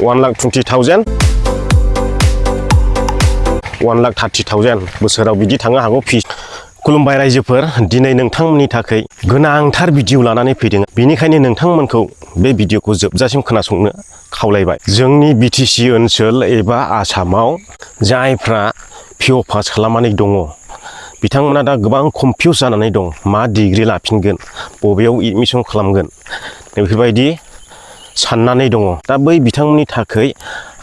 1,20,000 1,30,000 बोसोराव बिदि थांनो हागौ फि खुलुमबाय रायजोफोर दिनै नोंथांमोननि थाखाय गोनांथार भिडिअ लानानै फैदों बेनिखायनो नोंथांमोनखौ बे भिडिअखौ जोबजासिम खोनासंनो खावलायबाय जोंनि बिटिसि ओनसोल एबा आसामाव जायफ्रा पिअ पास खालामनानै दङ बिथांमोना दा गोबां कनफ्यूज जानानै दं मा डिग्री लाफिनगोन बबेयाव एडमिशन खालामगोन बेफोरबायदि साननानै दङ दा बै बिथांमोननि थाखाय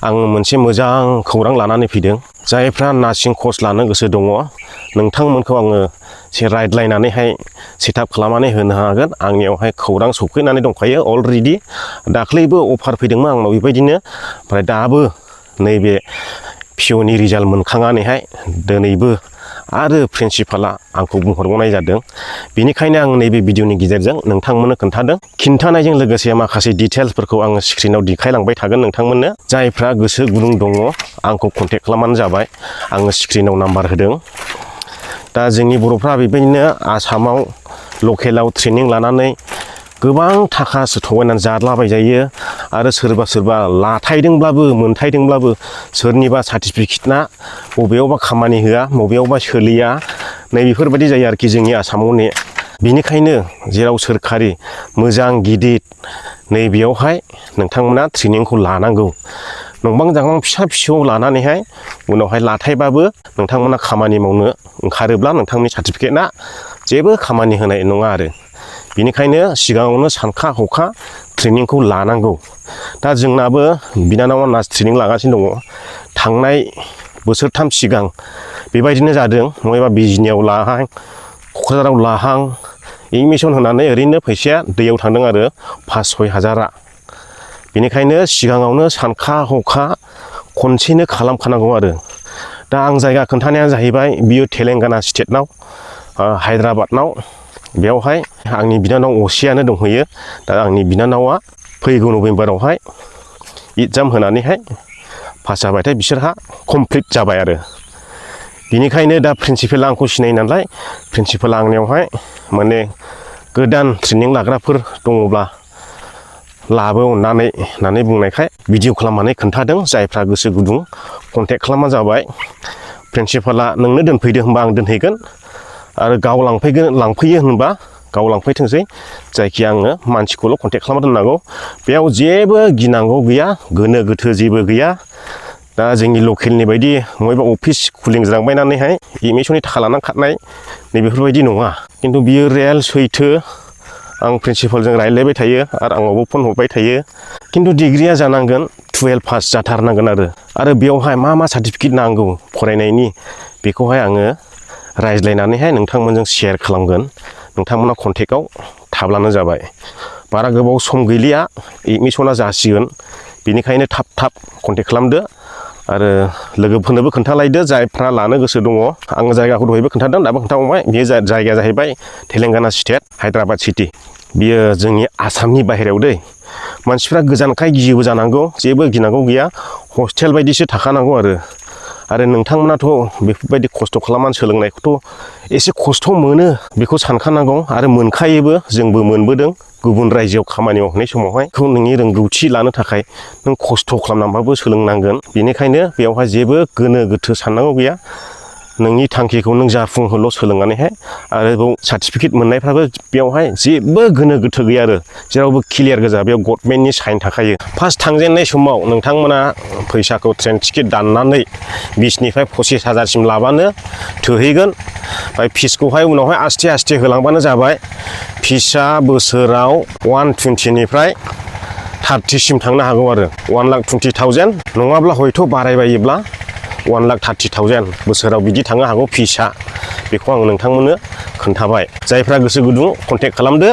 आं मोनसे मोजां खौरां लानानै फैदों जायफ्रा नार्सिं कर्स लानो गोसो दङ नोंथांमोनखौ आङो एसे रायज्लायनानैहाय सेटआप खालामनानै होनो हागोन आंनियावहाय खौरां सफैनानै दंखायो अलरेडि दाख्लैबो अफार फैदोंमोन आंनाव बेबायदिनो ओमफ्राय दाबो नैबे पिअनि रिजाल्ट मोनखांनानैहाय दिनैबो आरो प्रिन्सिपाला आंखौ बुंहरबावनाय जादों बेनिखायनो आं नैबे भिडिअनि गेजेरजों नोंथांमोननो खोन्थादों खिन्थानायजों लोगोसे माखासे डिटेल्सफोरखौ आङो स्क्रिनाव देखायलांबाय थागोन नोंथांमोननो जायफ्रा गोसो गुदुं दङ आंखौ कन्टेक्ट खालामबानो जाबाय आङो स्क्रिनाव नाम्बार होदों दा जोंनि बर'फ्रा बेबायदिनो आसामाव लकेलाव ट्रेनिं लानानै गोबां थाखासो थगायनानै जालाबायजायो आरो सोरबा सोरबा लाथायदोंब्लाबो मोनथायदोंब्लाबो सोरनिबा सार्टिफिकेटना बबेयावबा खामानि होआ बबेयावबा सोलिया नैबेफोरबायदि जायो आरोखि जोंनि आसामाव बेनिखायनो जेराव सोरखारि मोजां गिदिर नैबेयावहाय नोंथांमोना ट्रेनिंखौ लानांगौ नंबां जाबां फिसा फिसौ लानानैहाय उनावहाय लाथायबाबो नोंथांमोना खामानि मावनो ओंखारोब्ला नोंथांनि सार्टिफिकेटआ जेबो खामानि होनाय नङा आरो बेनिखायनो सिगाङावनो सानखा हखा ट्रेनिंखौ लानांगौ दा जोंनाबो बिनानावा नार्स ट्रेनिं लागासिनो दङ थांनाय बोसोरथाम सिगां बेबायदिनो जादों नङाबा बिजनियाव लाहां क'क्राझाराव लाहां एडमिशन होनानै ओरैनो फैसाया दैयाव थांदों आरो 5-6 हाजारा बेनिखायनो सिगाङावनो सानखा हखा खनसेनो खालामखानांगौ आरो दा आं जायगा खोन्थानाया जाहैबाय बियो तेलेंगाना स्टेटनाव हायद्राबादनाव बेयावहाय आंनि बिनानाव असेयानो दंहैयो दा आंनि बिनानावा फैगौ नभेम्बरावहाय एग्जाम होनानैहाय पास जाबाथाय बिसोरहा कमप्लिट जाबाय आरो बेनिखायनो दा प्रिन्सिपाला आंखौ सिनायो नालाय प्रिन्सिपाला आंनियावहाय माने गोदान ट्रेनिं लाग्राफोर दङब्ला लाबो अननानै होननानै बुंनायखाय भिडिअ खालामनानै खोन्थादों जायफ्रा गोसो गुदुं कन्टेक्ट खालामना जाबाय प्रिन्सिपाला नोंनो दोनफैदो होनबा आं दोनहैगोन आरो गाव लांफैयो होनबा गाव लांफैथोंसै जायखिया आङो मानसिखौल' कन्टेक्ट खालामना दोननांगौ बेयाव जेबो गिनांगौ गैया गोनो गोथो जेबो गैया दा जोंनि लकेलनि बायदि बबेबा अफिस खुलिंज्रांबायनानैहाय एडमिसननि थाखा लानानै खारनाय नैबेफोरबायदि नङा खिन्थु बियो रियेल सैथो आं प्रिन्सिपालजों रायज्लायबाय थायो आरो आंनावबो फन हरबाय थायो खिन्थु डिग्रिया जानांगोन 12 पास जाथारनांगोन आरो बेयावहाय मा मा सार्टिफिकेट नांगौ फरायनायनि बेखौहाय आङो रायज्लायनानैहाय नोंथांमोनजों शेयार खालामगोन नोंथांमोना कन्टेक्टआव थाब्लानो जाबाय बारा गोबाव सम गैलिया एडमिसना जासिगोन बेनिखायनो थाब थाब कन्टेक्ट खालामदो आरो लोगोफोरनोबो खोन्थालायदो जायफ्रा लानो गोसो दङ आङो जायगाखौ दहायबो खोन्थादों दाबो खोन्थाबावबाय बेयो जायगाया जाहैबाय तेलेंगाना स्टेट हायद्राबाद सिटि बियो जोंनि आसामनि बाहेरायाव दै मानसिफ्रा गोजानखाय गियोबो जानांगौ जेबो गिनांगौ गैया हस्टेल बायदिसो थाखानांगौ आरो नोंथांमोनाथ' बेफोरबायदि खस्थ' खालामनानै सोलोंनायखौथ' एसे खस्थ' मोनो बेखौ सानखानांगौ आरो मोनखायोबो जोंबो मोनबोदों गुबुन रायजोआव खामानि मावनाय समावहाय बेखौ नोंनि रोंगौथि लानो थाखाय नों खस्थ' खालामनानैबाबो सोलोंनांगोन बेनिखायनो बेयावहाय जेबो गोनो गोथो साननांगौ गैया नोंनि थांखिखौ नों जाफुंहोल' सोलोंनानैहाय आरोबाव सार्टिफिकेट मोननायफ्राबो बेयावहाय जेबो गोनो गोथो गैया आरो जेरावबो क्लियार गोजा बेयाव गभर्नमेन्टनि साइन थाखायो फार्स्ट थांजेननाय समाव नोंथांमोना फैसाखौ ट्रेन टिकेट दाननानै 20निफ्राय 25 हाजारसिम लाबानो थोहैगोन ओमफ्राय फिसखौहाय उनावहाय आस्थे आस्थे होलांबानो जाबाय फिसआ बोसोराव 120निफ्राय 30सिम थांनो हागौ आरो 1,20,000 नङाब्ला हयथ' बारायबायोब्ला 1,30,000 बोसोराव बिदि थांनो हागौ फिसआ बेखौ आं नोंथांमोननो खोन्थाबाय जायफ्रा गोसो गुदुं कन्टेक्ट खालामदो